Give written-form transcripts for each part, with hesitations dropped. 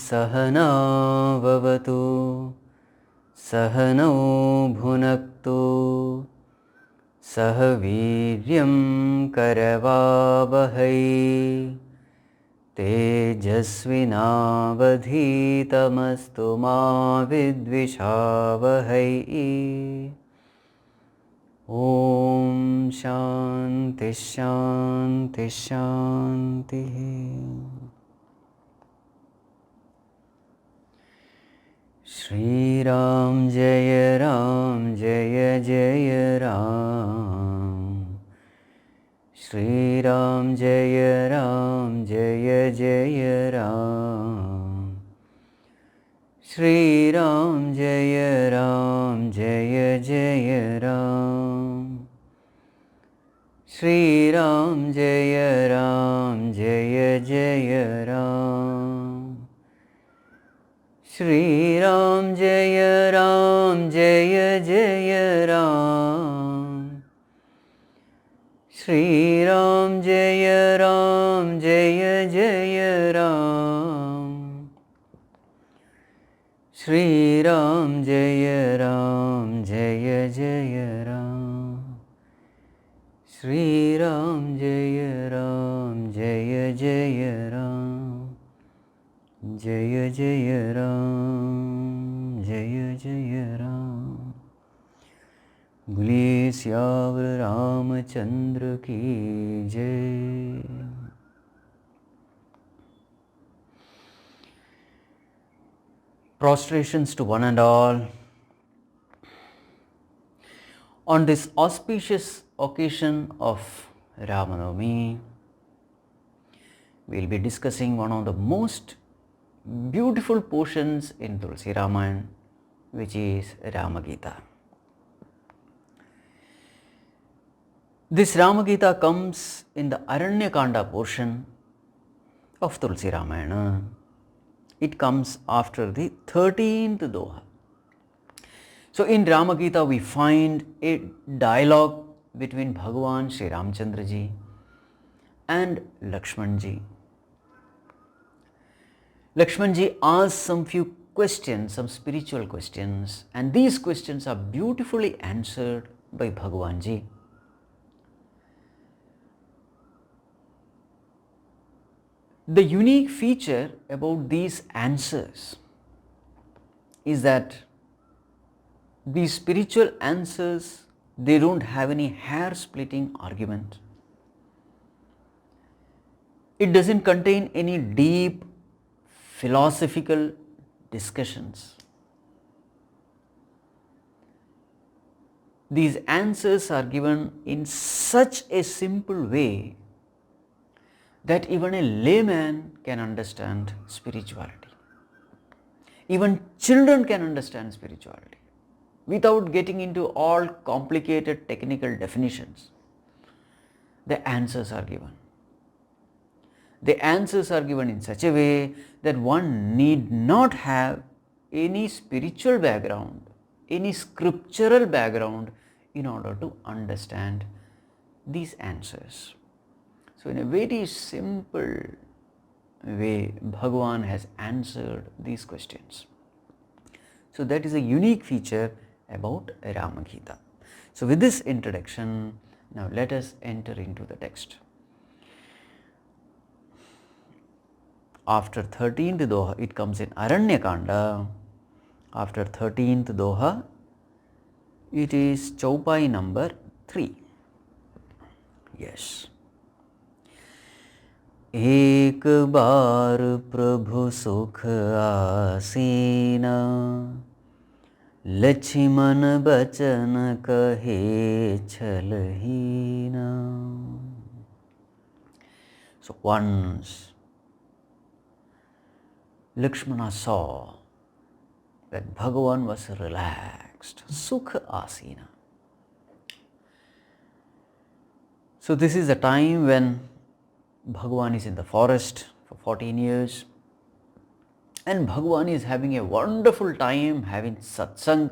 Sahana Vavatu Sahano Bhunaktu Sahaviryam Karavavahai Tejasvinavadhitamastu ma vidvishavahai. Om Shanti Shanti Shanti. Shri Ram Jaya Ram Jaya Jaya Ram. Shri Ram Jaya Ram Jaya Jaya Ram. Shri Ram Jaya Ram Jaya Jaya Ram. Shri Ram Jaya Ram Jaya Jaya Ram. Shri Ram Jaya Ram Jaya Jaya Ram. Shri Ram Jaya Ram Jaya Jaya Ram. Shri Ram Jaya Ram Jaya Jaya Ram. Shri Ram Jaya Ram Jaya Jaya Ram. Jaya Jaya Ram Jaya Jaya Ram. Boli Syavara Ramachandra ki Jai. Prostrations to one and all. On this auspicious occasion of Ramanavami, we will be discussing one of the most beautiful portions in Tulsi Ramayana, which is Rama Gita. This Rama Gita comes in the Aranyakanda portion of Tulsi Ramayana. It comes after the 13th Doha. So in Rama Gita we find a dialogue between Bhagavan Shri Ramchandraji and Laxmanji. Laxmanji asks some few questions, some spiritual questions, and these questions are beautifully answered by Bhagavanji. The unique feature about these answers is that these spiritual answers, they don't have any hair-splitting argument. It doesn't contain any deep philosophical discussions. These answers are given in such a simple way that even a layman can understand spirituality. Even children can understand spirituality without getting into all complicated technical definitions. The answers are given. The answers are given in such a way that one need not have any spiritual background, any scriptural background in order to understand these answers. So in a very simple way, Bhagavan has answered these questions. So that is a unique feature about Rama Gita. So with this introduction, now let us enter into the text. After 13th Doha, it comes in Aranyakanda. After 13th Doha, it is Chaupai number 3. Yes. एक बार प्रभु सुख आसीना, लक्ष्मण बचन कहे छलहीना. So once Lakshmana saw that Bhagavan was relaxed, Sukha Asina. So this is the time when Bhagavan is in the forest for 14 years and Bhagavan is having a wonderful time having satsang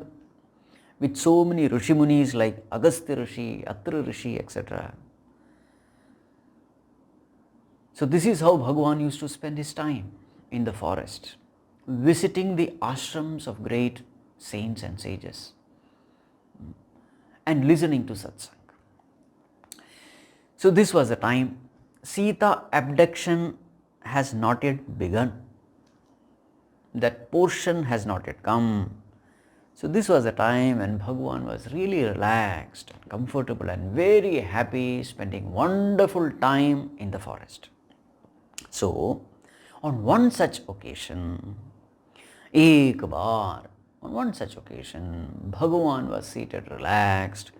with so many Rishi Munis like Agastya Rishi, Atra Rishi, etc. So this is how Bhagavan used to spend his time in the forest. visiting the ashrams of great saints and sages and listening to satsang. So this was the time. Sita abduction has not yet begun. That portion has not yet come. So this was a time when Bhagavan was really relaxed and comfortable and very happy, spending wonderful time in the forest. So on one such occasion, on one such occasion, Bhagavan was seated relaxed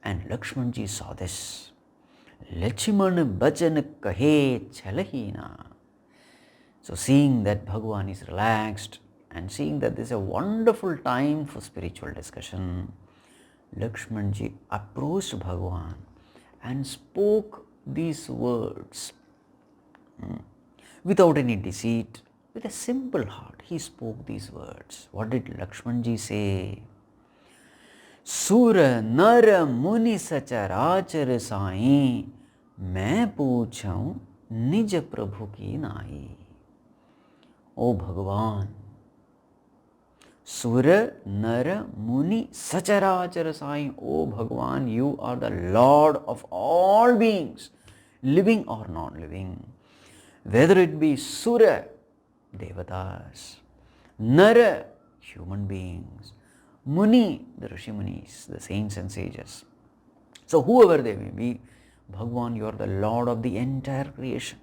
and Laxmanji saw this. Laxman bachan kahe chalahina. So seeing that Bhagavan is relaxed and seeing that this is a wonderful time for spiritual discussion, Laxmanji approached Bhagavan and spoke these words without any deceit, with a simple heart. He spoke these words. What did Laxmanji say? Sura nara muni sacharachar sai, main poochhun nij prabhu ki nai. O Bhagavan, Sura nara muni sacharachar sai, O Bhagavan, you are the Lord of all beings, living or non-living. Whether it be Sura, Devatas, Nara, human beings, Muni, the Rishi Munis, the saints and sages. So whoever they may be, Bhagavan, you are the Lord of the entire creation.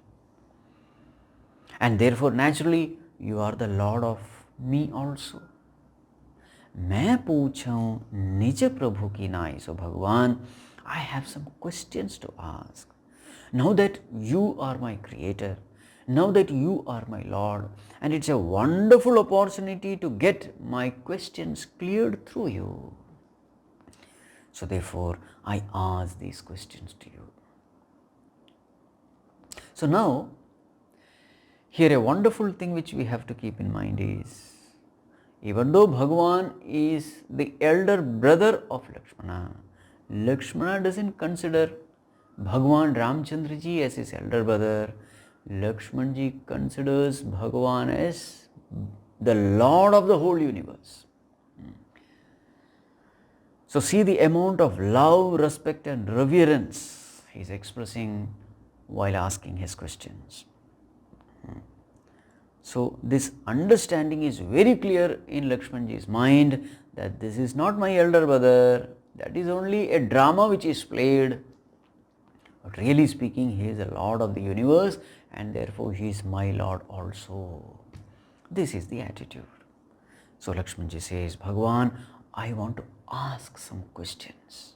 And therefore naturally you are the Lord of me also. Main poochhun nij prabhu ki nai. So Bhagavan, I have some questions to ask. Now that you are my creator, now that you are my Lord, and it's a wonderful opportunity to get my questions cleared through you. So therefore, I ask these questions to you. So now, here a wonderful thing which we have to keep in mind is, even though Bhagavan is the elder brother of Laxmana, Laxmana doesn't consider Bhagavan Ramchandraji as his elder brother. Laxmanji considers Bhagavan as the Lord of the whole universe. So see the amount of love, respect and reverence he is expressing while asking his questions. So this understanding is very clear in Laxmanji's mind that this is not my elder brother, that is only a drama which is played. But really speaking, he is the Lord of the universe and therefore he is my Lord also. This is the attitude. So Laxmanji says, Bhagavan, I want to ask some questions.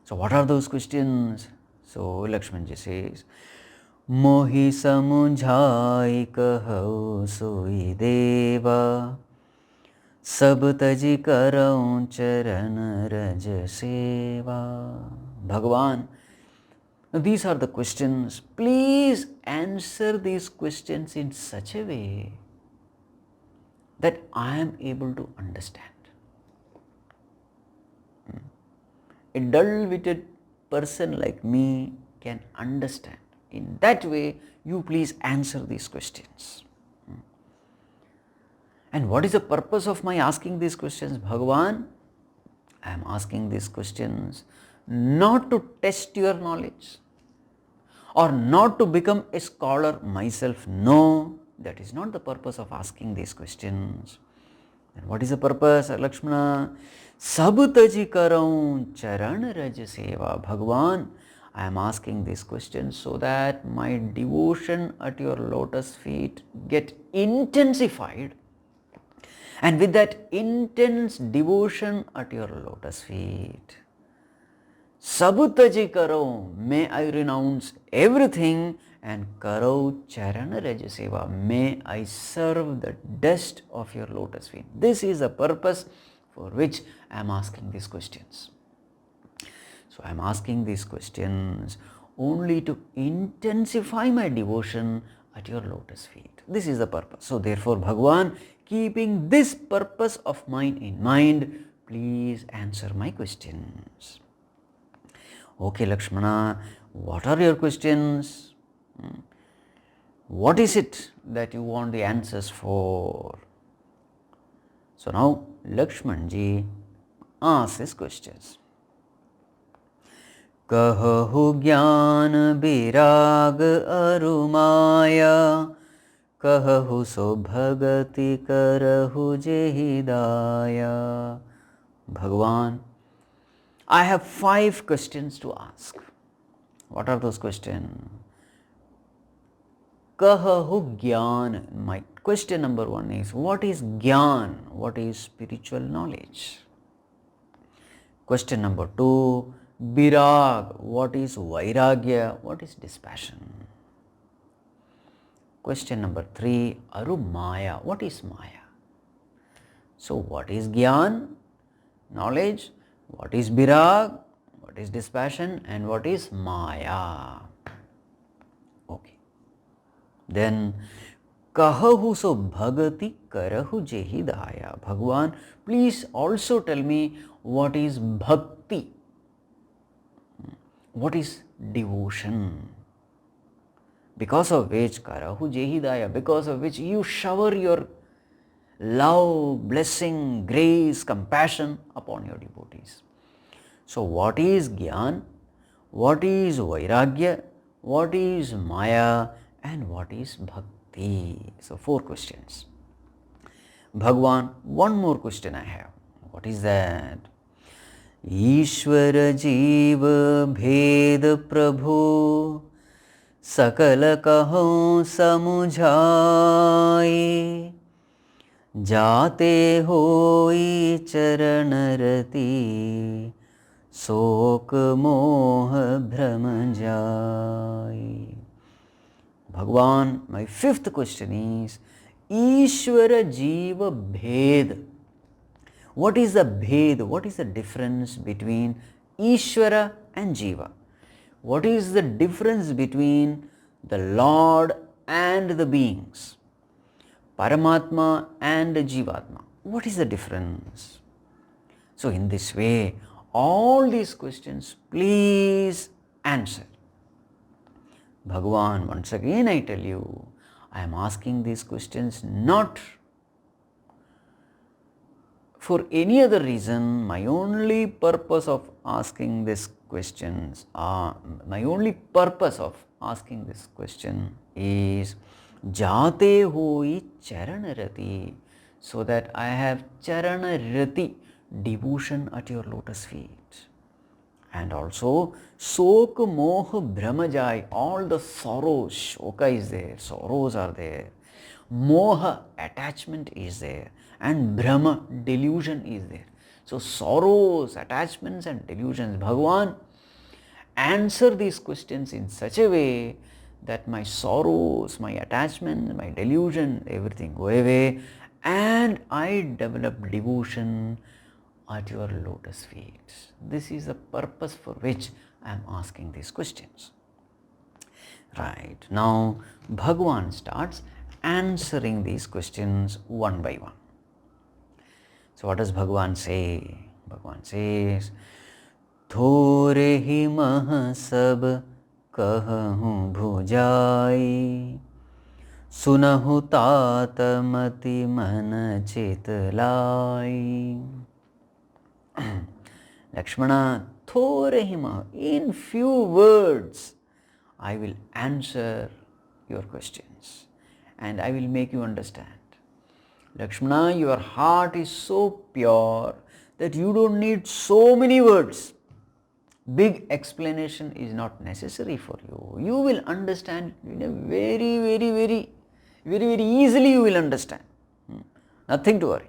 So what are those questions? So Laxmanji says, Mohi samujhai kahau soi deva, Sab taji karau charan raj seva. Bhagavan, these are the questions. Please answer these questions in such a way that I am able to understand. A dull-witted person like me can understand. In that way, you please answer these questions. And what is the purpose of my asking these questions, Bhagavan? I am asking these questions not to test your knowledge or not to become a scholar myself. No, that is not the purpose of asking these questions. And what is the purpose, Laxmana? Sab taji karau charan raj seva. Bhagavan, I am asking these questions so that my devotion at your lotus feet get intensified. And with that intense devotion at your lotus feet, Sabutaji karo, may I renounce everything and karo charana raja seva, may I serve the dust of your lotus feet. This is the purpose for which I am asking these questions. So I am asking these questions only to intensify my devotion at your lotus feet. This is the purpose. So therefore, Bhagavan, keeping this purpose of mine in mind, please answer my questions. Okay, Laxmana, What are your questions? What is it that you want the answers for? So now Laxmanji asks his questions. Kahu Jnana Virag Arumaya, Kahu so Bhagati Karahu Jehidaya. Bhagavan, I have 5 questions to ask. What are those questions? Kahahu Gyan. My question number 1 is, what is Gyan? What is spiritual knowledge? Question number 2, Virag. What is Vairagya? What is dispassion? Question number 3, Arumaya. What is Maya? So what is Gyan? Knowledge. What is Virag? What is dispassion? And what is Maya? Okay. Then, Kahahu so bhagati karahu jehidaya. Bhagavan, please also tell me what is bhakti? What is devotion? Because of which karahu jehidaya, because of which you shower your love, blessing, grace, compassion upon your devotees. So what is Gyan? What is Vairagya? What is Maya? And what is Bhakti? So 4 questions. Bhagavan, one more question I have. What is that? Ishwara Jiva Bhed Prabhu Sakala Kaho Samujhai Jate Hoi Charanarati Sok Moha Brahmajai. Bhagavan, my 5th question is Ishwara Jiva Bhed. What is the Bhed? What is the difference between Ishwara and Jiva? What is the difference between the Lord and the beings? Paramatma and Jivatma. What is the difference? So in this way, all these questions please answer. Bhagavan, once again I tell you, I am asking these questions not for any other reason. My only purpose of asking these questions, my only purpose of asking this question is Jate hoi charanarati, so that I have charanarati, devotion at your lotus feet. And also Sok Moha Brahmajai, all the sorrows, Shoka is there, sorrows are there, Moha, attachment is there, and Brahma, delusion is there. So sorrows, attachments and delusions, Bhagavan, answer these questions in such a way that my sorrows, my attachment, my delusion, everything go away and I develop devotion at your lotus feet. This is the purpose for which I am asking these questions. Right, now Bhagavan starts answering these questions one by one. So what does Bhagavan say? Bhagavan says, Thore hi mah sab kahu bhujai, sunahu tat mati man chit lai. Lakshmana, Thorehima, in few words, I will answer your questions and I will make you understand. Lakshmana, your heart is so pure that you don't need so many words. Big explanation is not necessary for you. You will understand in a very easily you will understand. Nothing to worry.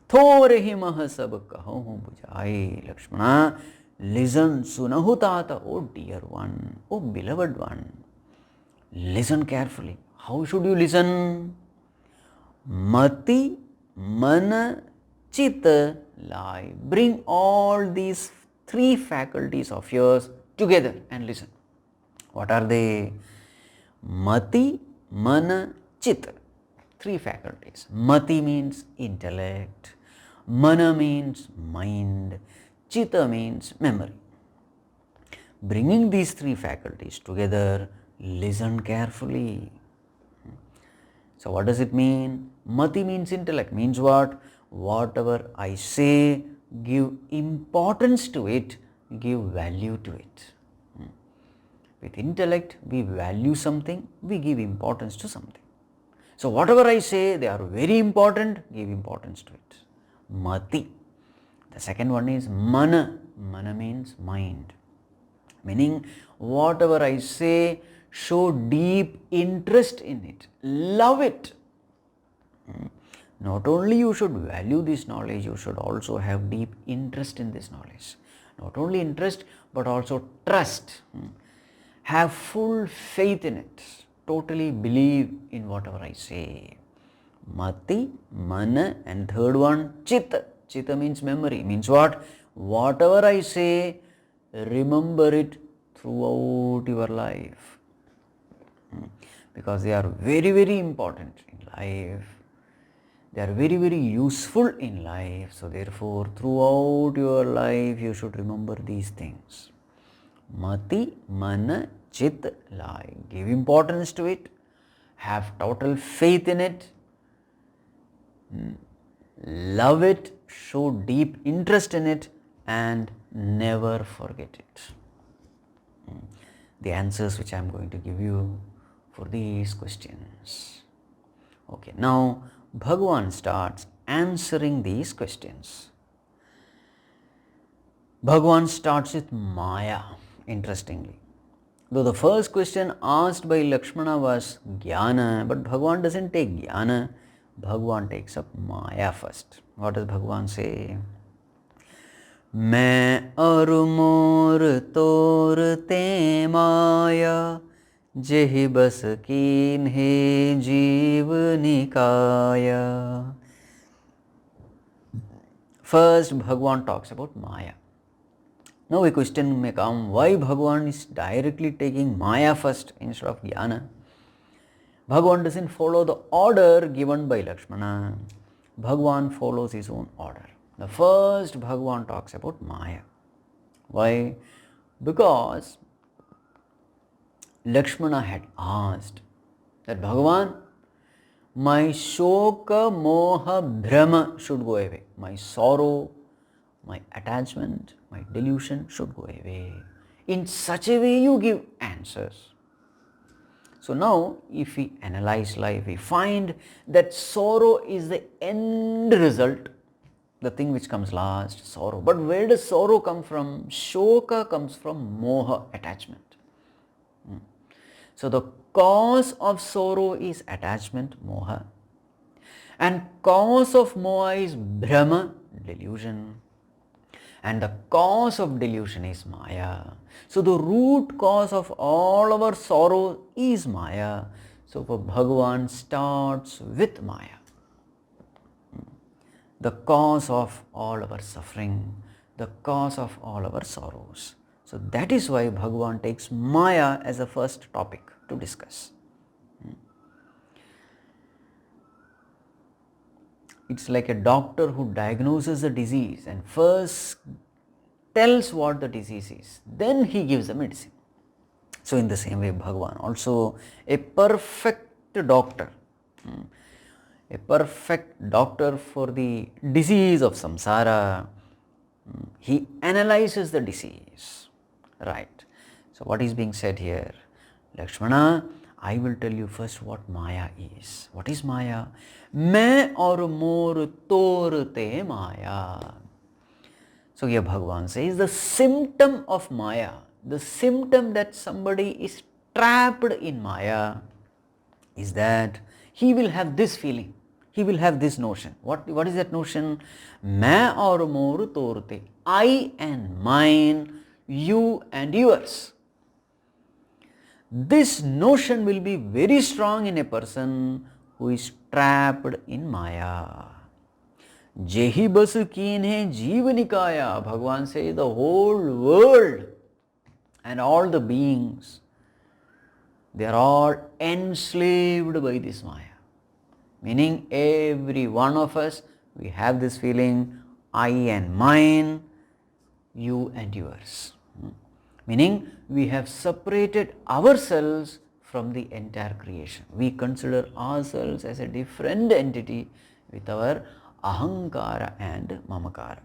Thorehi mah sab kahu bujai. Lakshmana, listen, sunahu tata, oh dear one, oh beloved one. Listen carefully. How should you listen? Mati, mana, chita, lai. Bring all these 3 faculties of yours together and listen. What are they? Mati, mana, chita. 3 faculties. Mati means intellect. Mana means mind. Chitta means memory. bringing these three faculties together, listen carefully. So what does it mean? Mati means intellect, means what? Whatever I say, give importance to it, give value to it. With intellect, we value something, we give importance to something. So whatever I say, they are very important, give importance to it. Mati. The second one is mana. Mana means mind. Meaning, whatever I say, show deep interest in it, love it. Not only you should value this knowledge, you should also have deep interest in this knowledge. Not only interest, but also trust. Have full faith in it. Totally believe in whatever I say. Mati, mana, and third one, chitta. Chitta means memory. Means what? Whatever I say, remember it throughout your life. Because they are very, very important in life. They are very, very useful in life. So therefore, throughout your life, you should remember these things. Mati, mana, chit, laya. Give importance to it. Have total faith in it. Love it. Show deep interest in it. And never forget it. The answers which I am going to give you for these questions. Okay, now Bhagavan starts answering these questions. Bhagavan starts with Maya, interestingly. Though the first question asked by Laxmana was Jnana, but Bhagavan doesn't take Jnana, Bhagavan takes up Maya first. What does Bhagavan say? मैं और मोर तोर ते माया जेहि बस कीन हे जीव निकाया. First, Bhagavan talks about Maya. Now a question may come, why Bhagavan is directly taking Maya first instead of Jnana? Bhagavan doesn't follow the order given by Laxmana. Bhagavan follows his own order. The first Bhagavan talks about Maya. Why? Because Lakshmana had asked that Bhagavan, my shoka moha brahma should go away. My sorrow, my attachment, my delusion should go away. In such a way you give answers. So now if we analyze life, we find that sorrow is the end result. The thing which comes last, sorrow. But where does sorrow come from? Shoka comes from moha, attachment. So the cause of sorrow is attachment, moha. And cause of moha is brahma, delusion. And the cause of delusion is Maya. So the root cause of all our sorrow is Maya. So for Bhagavan starts with Maya. The cause of all our suffering, the cause of all our sorrows. So that is why Bhagavan takes Maya as the first topic to discuss. It's like a doctor who diagnoses a disease and first tells what the disease is, then he gives the medicine. So in the same way, Bhagavan also a perfect doctor. A perfect doctor for the disease of samsara. He analyzes the disease. Right. So what is being said here? Lakshmana, I will tell you first what Maya is. What is Maya? Main aur mor tor te Maya. So here Bhagavan says the symptom of Maya, the symptom that somebody is trapped in Maya is that he will have this feeling. He will have this notion. What is that notion? Main aur mor torte. I and mine, you and yours. This notion will be very strong in a person who is trapped in Maya. Jehi bas keenhe jiva nikaya. Bhagavan says the whole world and all the beings, they are all enslaved by this Maya. Meaning every one of us, we have this feeling, I and mine, you and yours. Meaning we have separated ourselves from the entire creation. We consider ourselves as a different entity with our ahankara and mamakara.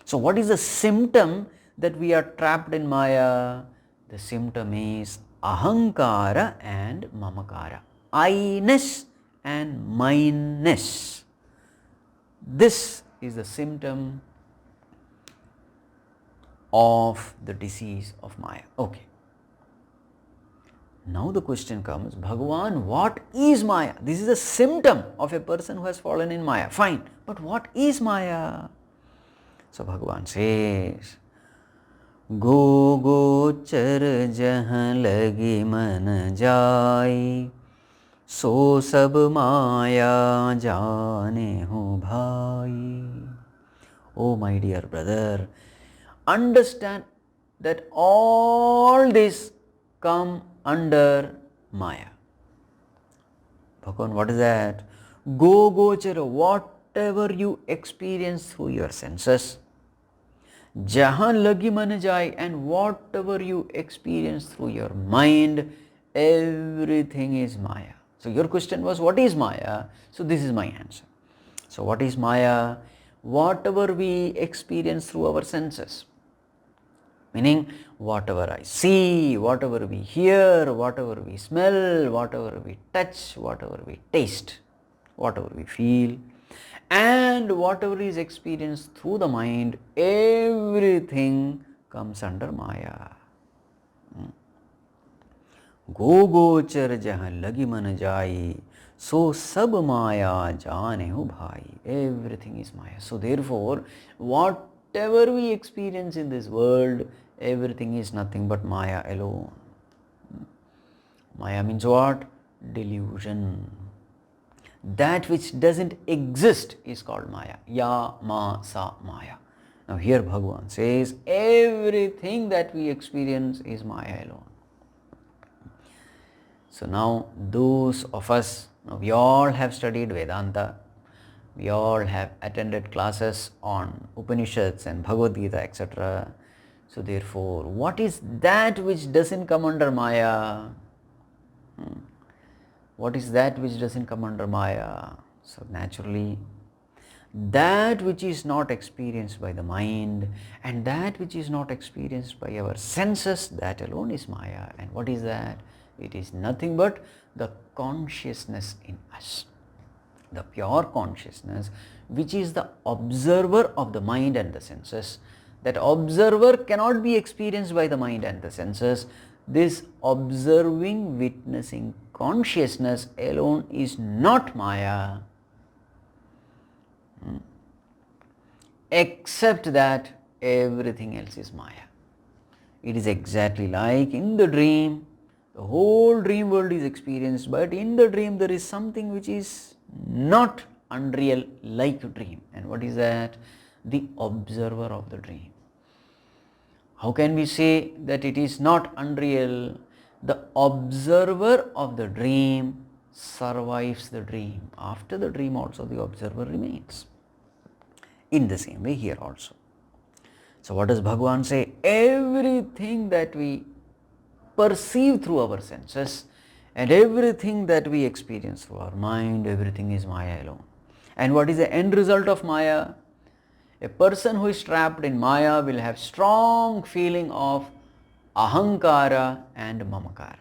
So what is the symptom that we are trapped in Maya? The symptom is ahankara and mamakara, I-ness and mine-ness. This is the symptom of the disease of Maya. Okay. Now the question comes, Bhagavan, what is Maya? This is a symptom of a person who has fallen in Maya. Fine, but what is Maya? So Bhagavan says, Go gochar jahan lagi man jai, so sab Maya jane ho bhai. Oh my dear brother, understand that all this come under Maya. Bhagavan, what is that? Go gochara, whatever you experience through your senses. Jahan lagi man jai, and whatever you experience through your mind, everything is Maya. So your question was, what is Maya? So this is my answer. So what is Maya? Whatever we experience through our senses. Meaning whatever I see, whatever we hear, whatever we smell, whatever we touch, whatever we taste, whatever we feel, and whatever is experienced through the mind, everything comes under Maya. Go gochar jahan lagi man jai, so sab Maya jane ho bhai. Everything is Maya. So therefore, whatever we experience in this world, everything is nothing but Maya alone. Maya means what? Delusion. That which doesn't exist is called Maya. Ya, ma, sa, Maya. Now here Bhagavan says, everything that we experience is Maya alone. So now those of us, we all have studied Vedanta, we all have attended classes on Upanishads and Bhagavad Geeta, etc. So therefore, what is that which doesn't come under Maya? What is that which doesn't come under Maya? So naturally, that which is not experienced by the mind and that which is not experienced by our senses, that alone is Maya. And what is that? It is nothing but the consciousness in us, the pure consciousness, which is the observer of the mind and the senses. That observer cannot be experienced by the mind and the senses. This observing, witnessing consciousness alone is not Maya, except that everything else is Maya. It is exactly like in the dream. The whole dream world is experienced, but in the dream there is something which is not unreal like a dream. And what is that? The observer of the dream. How can we say that it is not unreal? The observer of the dream survives the dream. After the dream also the observer remains. In the same way here also. So what does Bhagavan say? Everything that we perceive through our senses and everything that we experience through our mind, everything is Maya alone. And what is the end result of Maya? A person who is trapped in Maya will have strong feeling of ahankara and mamakara.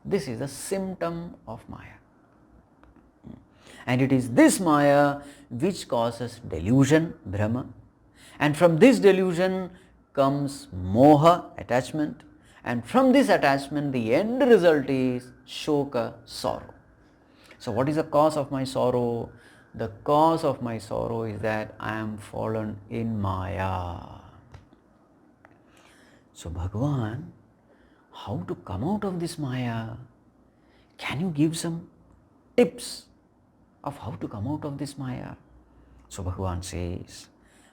This is the symptom of Maya. And it is this Maya which causes delusion, Brahma. And from this delusion comes moha, attachment. And from this attachment, the end result is shoka, sorrow. So what is the cause of my sorrow? The cause of my sorrow is that I am fallen in Maya. So Bhagavan, how to come out of this Maya? Can you give some tips of how to come out of this Maya? So Bhagavan says,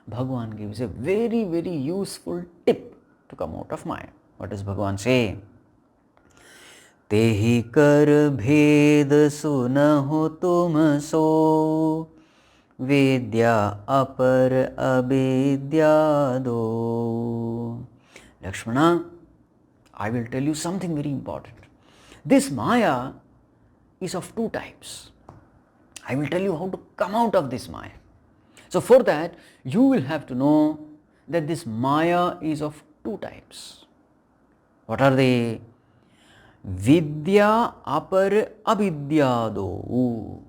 Bhagavan gives a very, very useful tip to come out of Maya. What does Bhagavan say? Tehi kar bhed sunaho tum so, vidya apar avidya do. Laxmana, I will tell you something very important. This Maya is of two types. I will tell you how to come out of this Maya. So for that, you will have to know that this Maya is of two types. What are they? Vidya apar avidyado.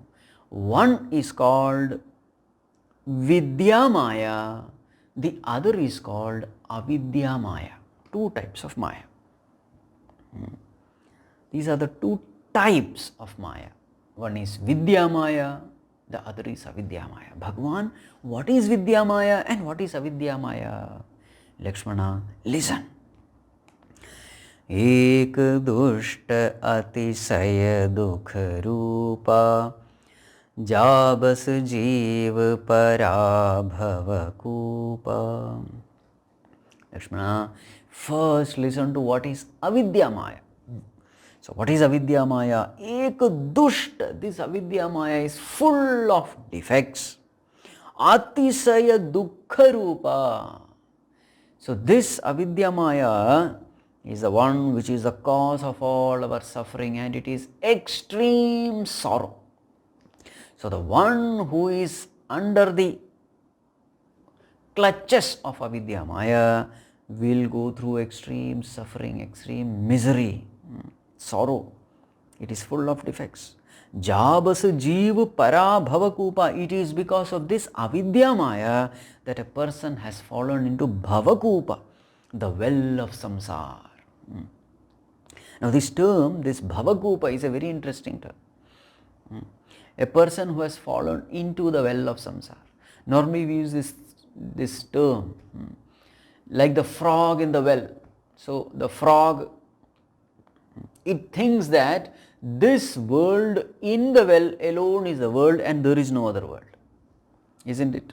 One is called Vidyamaya, the other is called Avidyamaya. Two types of Maya. These are the two types of Maya. One is Vidyamaya, the other is Avidyamaya. Bhagavan, what is Vidyamaya and what is Avidyamaya? Laxmana, listen. Ek dushta atisaya dukha rupa jabas jiva parabhava kupa. Laxmana, first listen to what is Avidyamaya. So what is Avidyamaya? Ek dushta, this Avidyamaya is full of defects. Atisaya dukkha rupa. So this Avidyamaya is the one which is the cause of all our suffering, and it is extreme sorrow. So the one who is under the clutches of Avidyamaya will go through extreme suffering, extreme misery, sorrow. It is full of defects. Jabas jiva para bhavakupa. It is because of this Avidyamaya that a person has fallen into bhavakupa, the well of samsara. Now this term, this bhavakupa, is a very interesting term. A person who has fallen into the well of samsara. Normally we use this term like the frog in the well. So the frog, it thinks that this world in the well alone is the world and there is no other world. Isn't it?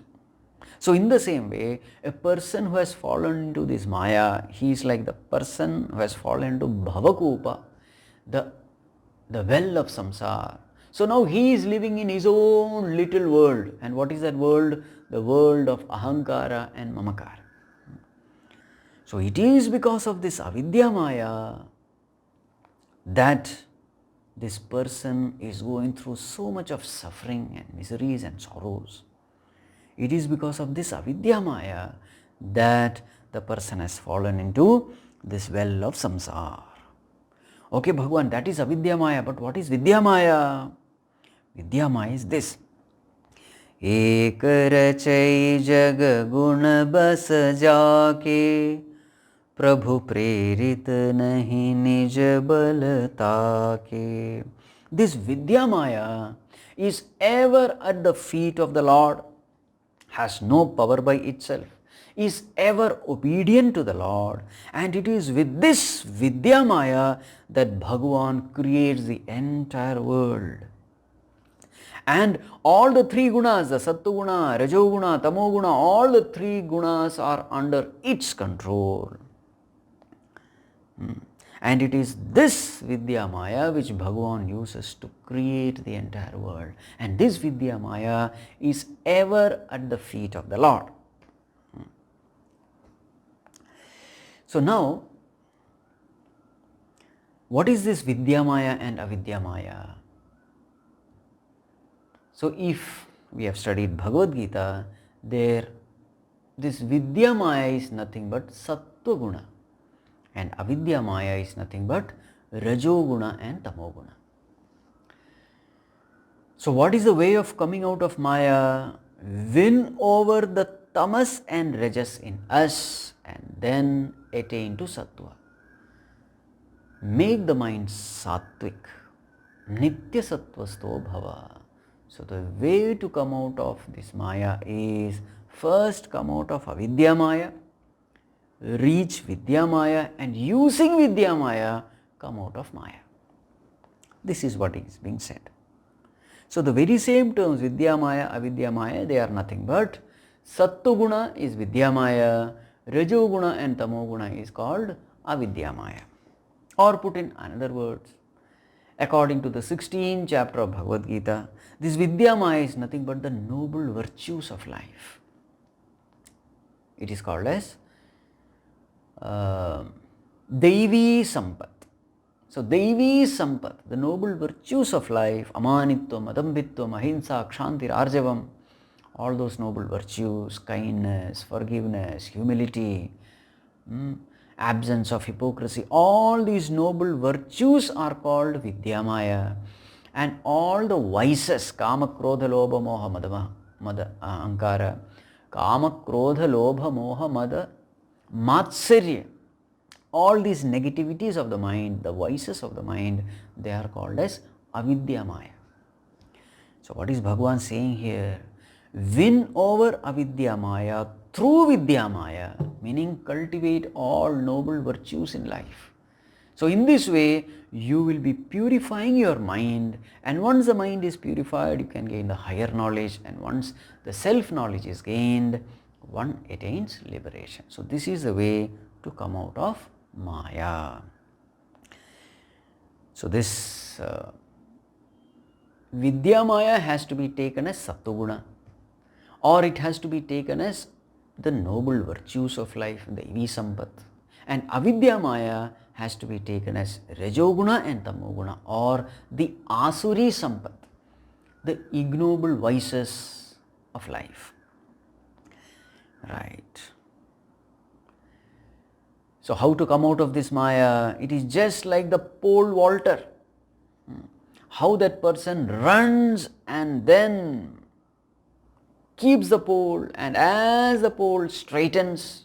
So in the same way, a person who has fallen into this Maya, he is like the person who has fallen into Bhavakupa, the well of samsara. So now he is living in his own little world. And what is that world? The world of Ahankara and Mamakara. So it is because of this Avidyamaya that this person is going through so much of suffering and miseries and sorrows. It is because of this Avidyamaya that the person has fallen into this well of samsara. Okay, Bhagavan, that is Avidyamaya, but what is Vidyamaya? Vidyamaya is this. Ek rachai jag guna bas jaake Prabhu prerit nahi nij bal taake. This Vidyamaya is ever at the feet of the Lord, has no power by itself, is ever obedient to the Lord, and it is with this Vidyamaya that Bhagavan creates the entire world. And all the three gunas, the Sattva-guna, Rajo-guna, Tamo-guna, all the three gunas are under its control. And it is this Vidyamaya which Bhagavan uses to create the entire world. And this Vidyamaya is ever at the feet of the Lord. So now, what is this Vidyamaya and Avidyamaya? So if we have studied Bhagavad Geeta, there this Vidyamaya is nothing but Sattva Guna, and Avidyamaya is nothing but Rajoguna and Tamoguna. So what is the way of coming out of Maya? Win over the Tamas and Rajas in us and then attain to Sattva. Make the mind Sattvic. Nitya Sattvasto Bhava. So the way to come out of this Maya is first come out of Avidyamaya, reach Vidyamaya, and using Vidyamaya come out of Maya. This is what is being said. So the very same terms Vidyamaya, Avidyamaya, they are nothing but Sattva-guna is Vidyamaya, Rajo-guna and Tamo-guna is called Avidyamaya. Or put in another words, according to the 16th chapter of Bhagavad Geeta, this Vidyamaya is nothing but the noble virtues of life. It is called as Devi Sampat. So Devi Sampat, the noble virtues of life, Amanitvam, Adambitvam, Ahimsa, Kshantir, Arjavam, all those noble virtues, kindness, forgiveness, humility, absence of hypocrisy, all these noble virtues are called Vidyamaya. And all the vices, Kama, Krodha, Lobha, Moha, Mada, Ankara, Kama, Krodha, Lobha, Moha, Mada, Matsarya, all these negativities of the mind, the vices of the mind, they are called as Avidyamaya. So what is Bhagavan saying here? Win over Avidyamaya through Vidyamaya, meaning cultivate all noble virtues in life. So in this way, you will be purifying your mind, and once the mind is purified, you can gain the higher knowledge, and once the self-knowledge is gained, one attains liberation. So this is the way to come out of Maya. So this Vidyamaya has to be taken as Sattva-guna, or it has to be taken as the noble virtues of life, the Devi Sampat. And Avidyamaya has to be taken as Rajoguna and Tamoguna, or the Asuri Sampat, the ignoble vices of life. Right. So how to come out of this Maya? It is just like the pole vaulter. How that person runs and then keeps the pole, and as the pole straightens,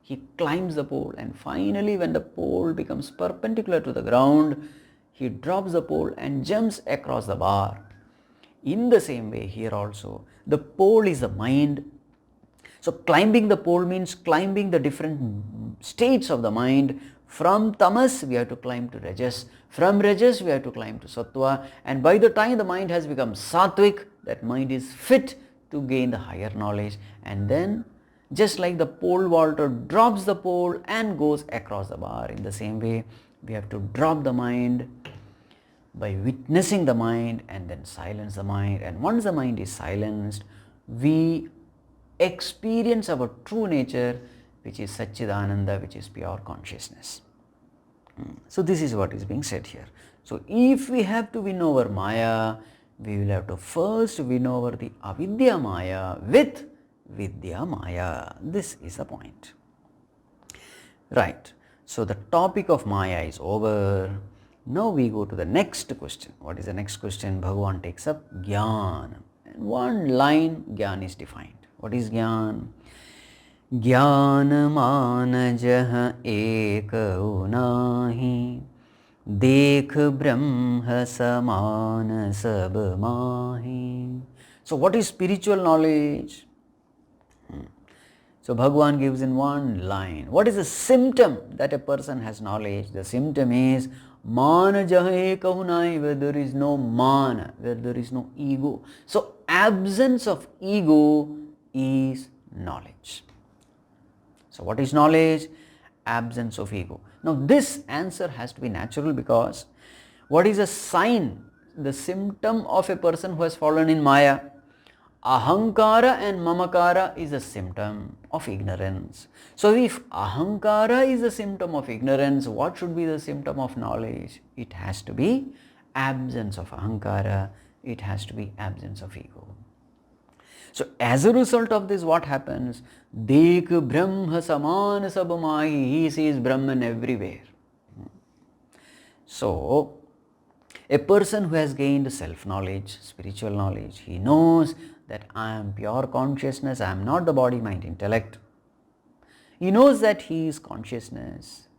he climbs the pole, and finally when the pole becomes perpendicular to the ground, he drops the pole and jumps across the bar. In the same way here also, the pole is the mind. So climbing the pole means climbing the different states of the mind. From tamas we have to climb to rajas, from rajas we have to climb to sattva, and by the time the mind has become sattvic, that mind is fit to gain the higher knowledge. And then just like the pole vaulter drops the pole and goes across the bar, in the same way we have to drop the mind by witnessing the mind and then silence the mind. And once the mind is silenced, we experience our true nature, which is Satchidananda, which is pure consciousness. So this is what is being said here. So if we have to win over Maya, we will have to first win over the Avidya Maya with Vidya Maya. This is the point. Right. So the topic of Maya is over. Now we go to the next question. What is the next question? Bhagavan takes up Jnana. In one line, Jnana is defined. What is Jnana? Jnana manajah ekau nahi, dekh brahma saman sab mahi. So what is spiritual knowledge? So Bhagavan gives in one line. What is the symptom that a person has knowledge? The symptom is manajah ekau nahi, where there is no mana, where there is no ego. So absence of ego is knowledge. So what is knowledge? Absence of ego. Now this answer has to be natural, because what is a sign, the symptom of a person who has fallen in Maya? Ahankara and mamakara is a symptom of ignorance. So if ahankara is a symptom of ignorance, what should be the symptom of knowledge? It has to be absence of ahankara, it has to be absence of ego. So as a result of this, what happens? Dekh Brahma saman sab mahi, he sees Brahman everywhere. So a person who has gained self-knowledge, spiritual knowledge, he knows that I am pure consciousness, I am not the body, mind, intellect. He knows that he is consciousness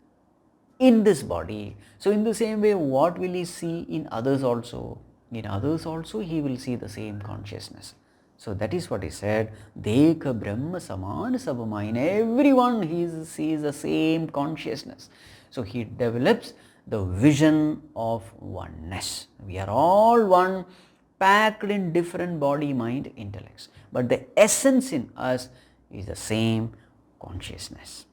in this body. So in the same way, what will he see in others also? In others also he will see the same consciousness. So that is what he said, Dekha Brahma Saman Sabama. In everyone he sees the same consciousness. So he develops the vision of oneness. We are all one, packed in different body, mind, intellects. But the essence in us is the same consciousness.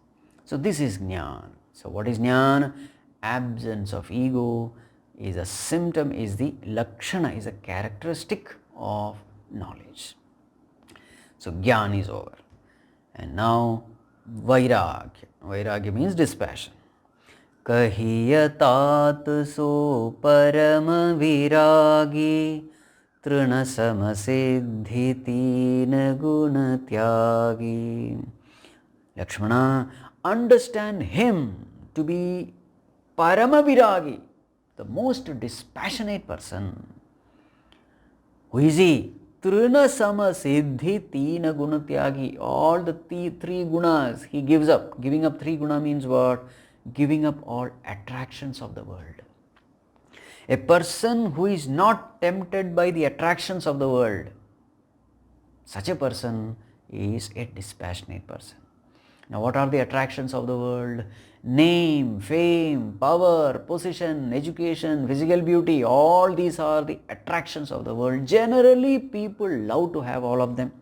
So this is Jnana. So what is Jnana? Absence of ego is a symptom, is the Lakshana, is a characteristic of knowledge. So Jnana is over. And now Vairagya. Vairagya means dispassion. कहियतात सो परम विरागी तृण समसिद्धि तीन गुण त्यागी. Lakshmana, understand him to be Parama Viragi, the most dispassionate person. Who is he? Trina Sama Siddhi Tina Guna Tyagi. All the three gunas he gives up. Giving up three guna means what? Giving up all attractions of the world. A person who is not tempted by the attractions of the world, such a person is a dispassionate person. Now, what are the attractions of the world? Name, fame, power, position, education, physical beauty, all these are the attractions of the world. Generally, people love to have all of them.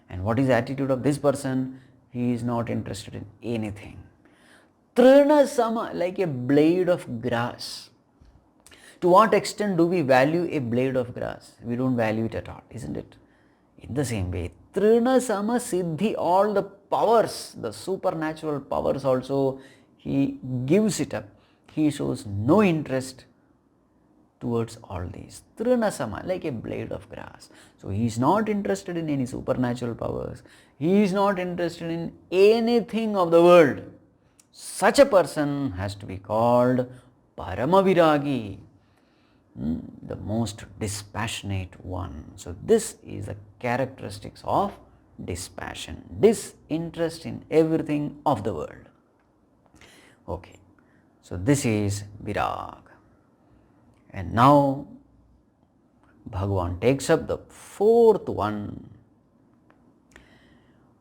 And what is the attitude of this person? He is not interested in anything. Trina sama, like a blade of grass. To what extent do we value a blade of grass? We don't value it at all, isn't it? In the same way, Trina Sama Siddhi, all the powers, the supernatural powers also, he gives it up. He shows no interest towards all these. Trina Sama, like a blade of grass. So he is not interested in any supernatural powers. He is not interested in anything of the world. Such a person has to be called Paramaviragi, the most dispassionate one. So this is the characteristics of dispassion, disinterest in everything of the world. Okay, so this is Virag. And now Bhagavan takes up the fourth one.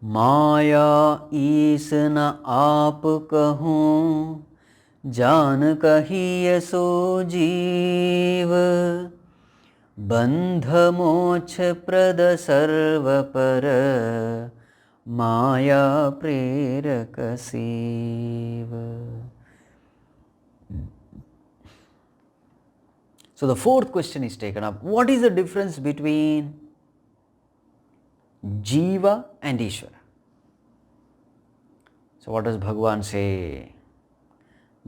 Maya is na aap kahun, जान कहिय सो जीव, बंध मोक्ष प्रद सर्व पर, माया प्रेरक save. So the fourth question is taken up. What is the difference between Jiva and Ishwara? So what does Bhagavan say?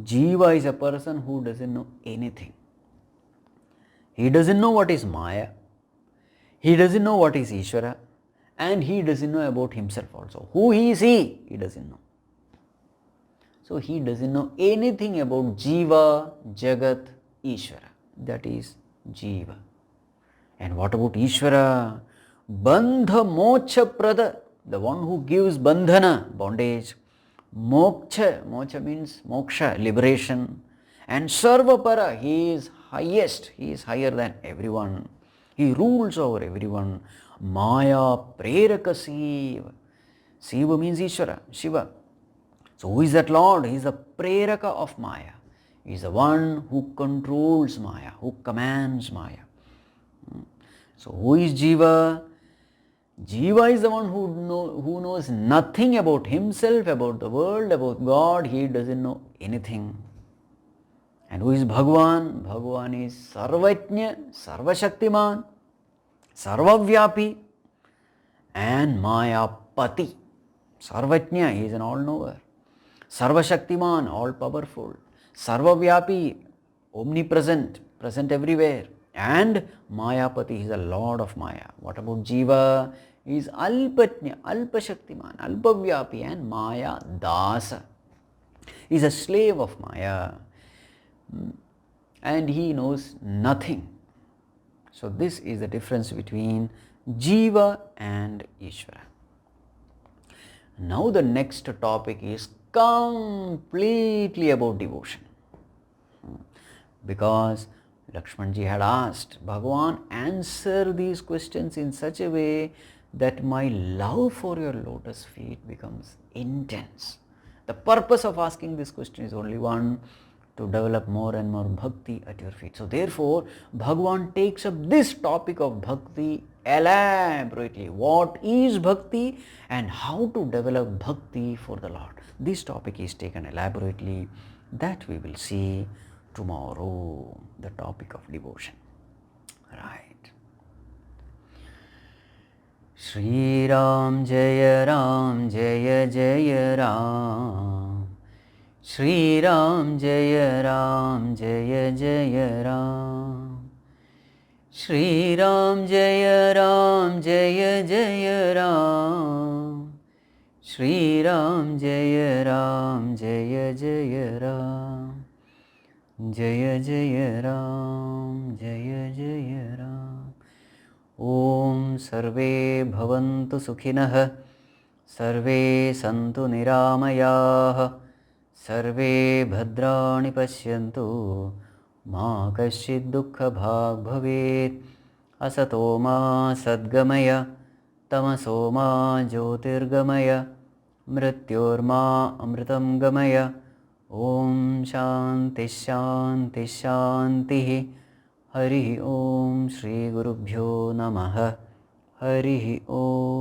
Jiva is a person who doesn't know anything. He doesn't know what is Maya. He doesn't know what is Ishwara. And he doesn't know about himself also. Who he is he? He doesn't know. So he doesn't know anything about Jiva, Jagat, Ishwara. That is Jiva. And what about Ishwara? Bandha Moksha Prada, the one who gives bandhana, bondage. Moksha, moksha means moksha, liberation. And Sarvapara, he is highest, he is higher than everyone. He rules over everyone. Maya Preraka Siva. Siva means Ishwara, Shiva. So who is that Lord? He is the Preraka of Maya. He is the one who controls Maya, who commands Maya. So who is Jiva? Jiva is the one who knows nothing about himself, about the world, about God. He doesn't know anything. And who is Bhagavan? Bhagavan is Sarvajna, Sarvashaktiman, Sarvavyapi and Mayapati. Sarvajna, he is an all-knower. Sarvashaktiman, all-powerful. Sarvavyapi, omnipresent, present everywhere. And Mayapati, he is the Lord of Maya. What about Jiva? He is Alpajna, Alpashaktiman, Alpavyapi and Maya Dasa. He is a slave of Maya. And he knows nothing. So this is the difference between Jiva and Ishvara. Now the next topic is completely about devotion. Because Laxmanji had asked, Bhagavan, answer these questions in such a way that my love for your lotus feet becomes intense. The purpose of asking this question is only one, to develop more and more bhakti at your feet. So therefore, Bhagavan takes up this topic of bhakti elaborately. What is bhakti and how to develop bhakti for the Lord? This topic is taken elaborately. That we will see tomorrow, the topic of devotion. Right. Shri Ram Jaya Ram Jaya Jaya Ram. Shri Ram Jaya Ram Jaya Jaya Ram. Shri Ram Jaya Ram Jaya Jaya Ram. Shri Ram Jaya Ram Jaya Jaya Ram. Jaya Jaya Ram Jaya Jaya Ram. Om Sarve Bhavantu Sukhinah. Sarve Santu Niramayah. Sarve Bhadrani Pashyantu. Ma Kaschid Dukkha Bhag Bhavet. Asato Ma Sadgamaya. Tamaso Ma Jyotirgamaya. Mrityorma Amritam Gamaya. Om Shanti Shanti Shanti. Hari Om Shri Gurubhyo Namaha. Hari Om.